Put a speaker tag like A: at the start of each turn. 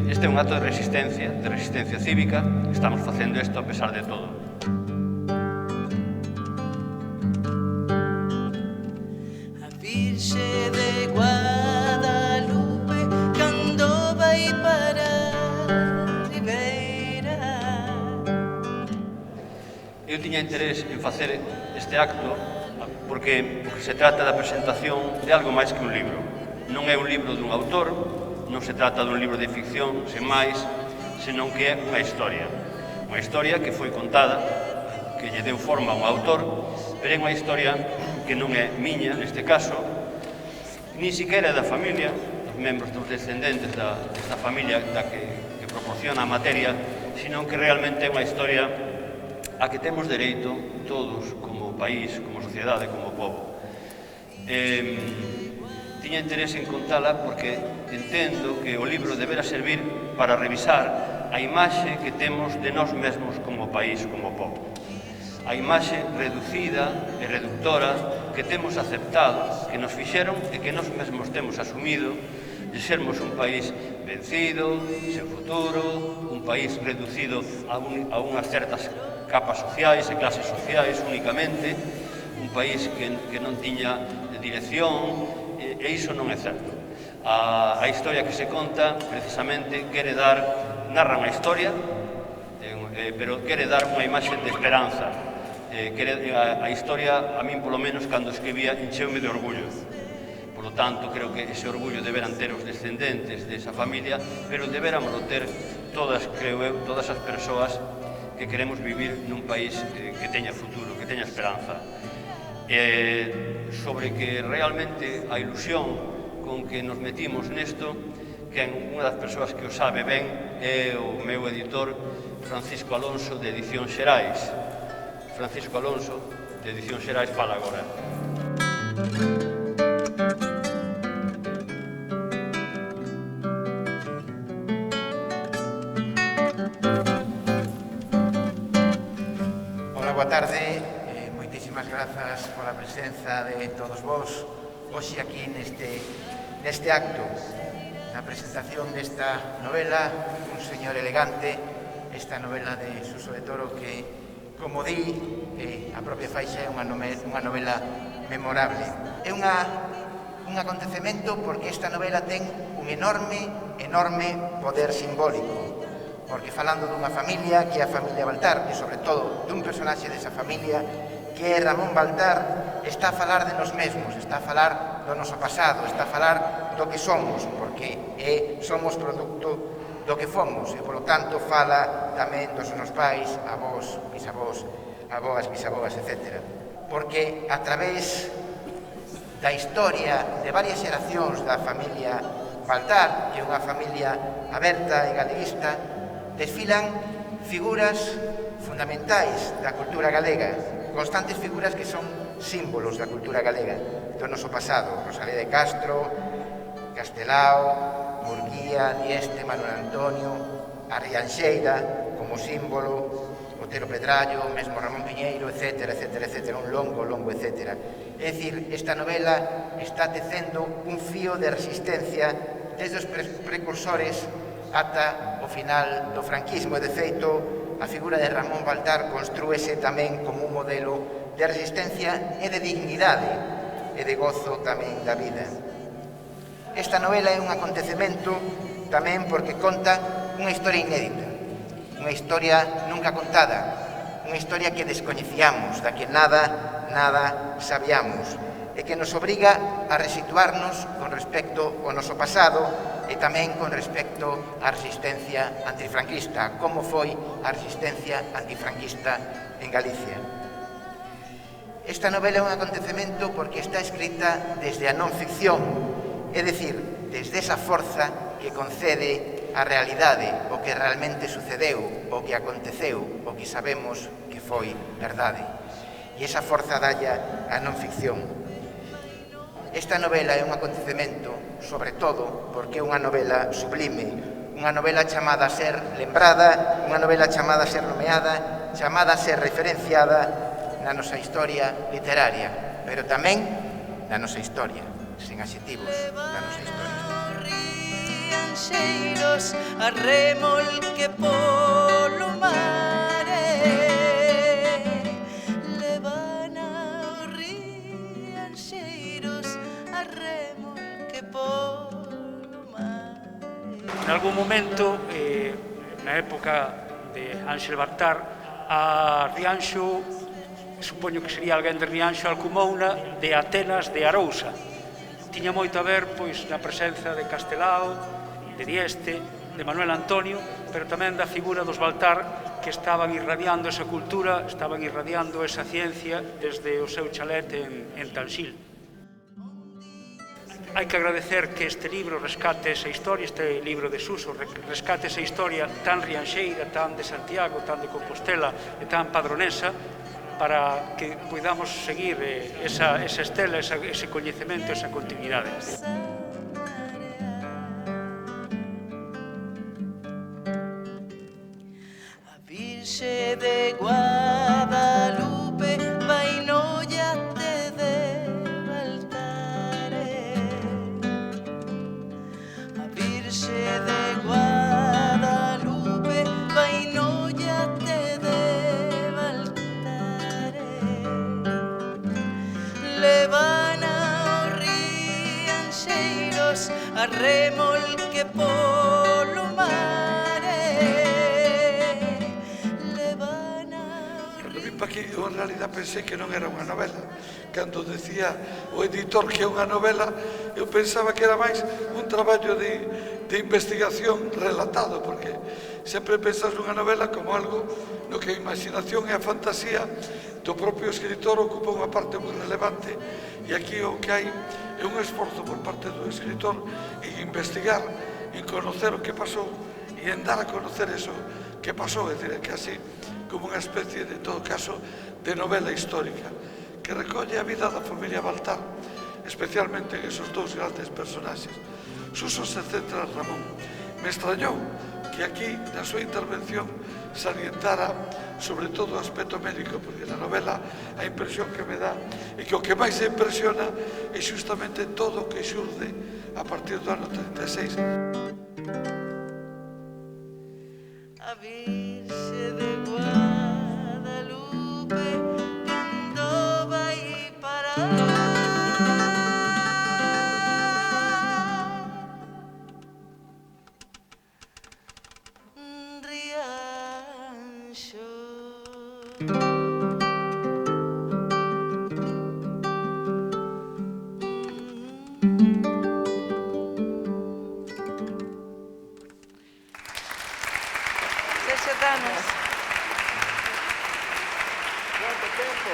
A: Este é un acto de resistencia cívica. Estamos facendo isto a pesar de todo.
B: A Virxe de Guadalupe cando vai para a Ribeira.
A: Eu tiña interés en facer este acto porque se trata da presentación de algo máis que un libro. Non é un libro dun autor, non se trata dun libro de ficción, sen máis, senón que é unha historia. Unha historia que foi contada, que lle deu forma a un autor, pero é unha historia que non é miña, neste caso, ni siquiera da familia, dos membros dos descendentes desta familia que proporciona a materia, senón que realmente é unha historia a que temos dereito todos como país, como sociedade, como povo. Tiña interés en contala porque entendo que o libro debera servir para revisar a imaxe que temos de nós mesmos como país, como povo. A imaxe reducida e reductora que temos aceptado, que nos fixeron e que nós mesmos temos asumido de sermos un país vencido, sen futuro, un país reducido a unhas certas capas sociais e clases sociais únicamente, un país que non tiña dirección, e iso non é certo. A historia que se conta, precisamente, narra unha historia, pero quere dar unha imaxe de esperanza. A historia, a min polo menos, cando escribía, encheume de orgullo. Por lo tanto, creo que ese orgullo deberan ter os descendentes desa familia, pero deberámoslo ter todas, creo eu, todas as persoas que queremos vivir nun país que teña futuro, que teña esperanza. Sobre que realmente a ilusión con que nos metimos nesto, que unha das persoas que o sabe ben é o meu editor Francisco Alonso, de Edicións Xerais. Francisco Alonso, de Edicións Xerais, fala agora.
C: Hola, boa tarde. Moitísimas grazas pola presenza de todos vos hoxe aquí neste acto, na presentación desta novela Un señor elegante, esta novela de Suso de Toro que, como di a propia faixa, é unha novela memorable. É un acontecemento porque esta novela ten un enorme poder simbólico, porque falando dunha familia que é a familia Baltar, e sobre todo dun personaxe desa familia que é Ramón Baltar, está a falar de nos mesmos, está a falar do noso pasado, está a falar do que somos, porque somos producto do que fomos, e, polo tanto, fala tamén dos nosos pais, avós, bisavós, avoas, bisavós, etc. Porque a través da historia de varias xeracións da familia Baltar, que é unha familia aberta e galeguista, desfilan figuras fundamentais da cultura galega, constantes figuras que son símbolos da cultura galega, do noso pasado: Rosalía de Castro, Castelao, Murguía, Dieste, Manuel Antonio, a Rianxeira como símbolo, Otero Pedrallo, mesmo Ramón Piñeiro, etc., un longo, etc. É dicir, esta novela está tecendo un fío de resistencia desde os precursores ata o final do franquismo, e, de feito, a figura de Ramón Baltar construíse tamén como un modelo de resistencia e de dignidade e de gozo tamén da vida. Esta novela é un acontecemento tamén porque conta unha historia inédita, unha historia nunca contada, unha historia que descoñecíamos, da que nada sabíamos, e que nos obriga a resituarnos con respecto ao noso pasado e tamén con respecto á resistencia antifranquista, como foi a resistencia antifranquista en Galicia. Esta novela é un acontecemento porque está escrita desde a non ficción, é dicir, desde esa forza que concede a realidade, o que realmente sucedeu, o que aconteceu, o que sabemos que foi verdade. E esa forza dalla a non ficción. Esta novela é un acontecemento, sobre todo, porque é unha novela sublime, unha novela chamada a ser lembrada, unha novela chamada a ser nomeada, chamada a ser referenciada na nosa historia literaria, pero tamén na nosa historia, sen adxetivos, na nosa historia.
B: rianxeiros a remolque polo mare. Levan aos rianxeiros a remolque polo mare.
D: En algún momento, na época de Ángel Bartar, a Rianxo, supoño que sería alguén de Rianxo, alcumouna de Atenas de Arousa. Tiña moito a ver pois na presenza de Castelao, de Dieste, de Manuel Antonio, pero tamén da figura dos Baltar que estaban irradiando esa cultura, estaban irradiando esa ciencia desde o seu chalet en Tanxil. Hai que agradecer que este libro rescate esa historia, este libro de Suso, rescate esa historia tan rianxeira, tan de Santiago, tan de Compostela e tan padronesa, para que podamos seguir esa estela, ese coñecemento, esa continuidade.
B: A Virxe de Guadalupe vai no iate de Baltare. A Virxe de Guadalupe vai no iate de levan aos rianxeiros a remolque polo mare. Levan aos...
E: Cando vim pa aquí, eu en realidad pensei que non era unha novela. Cando decía o editor que é unha novela, eu pensaba que era máis un traballo de investigación relatado, porque sempre pensas nunha novela como algo no que a imaginación e a fantasía do propio escritor ocupa unha parte moi relevante, e aquí o que hai é un esforzo por parte do escritor en investigar, en conocer o que pasou e en dar a conocer eso que pasou, é dicir, casi como unha especie, de todo caso, de novela histórica que recolle a vida da familia Baltar, especialmente en esos dous grandes personaxes. Suso se centra en Ramón. Me extrañou que aquí, na súa intervención, salientara sobre todo o aspecto médico, porque na novela a impresión que me dá é que o que máis se impresiona é justamente todo o que xurde a partir do ano 36.
B: A Virxe de Guadalupe cando vai parar Rianxo.
F: Sergio Danos.
C: Quanto tempo?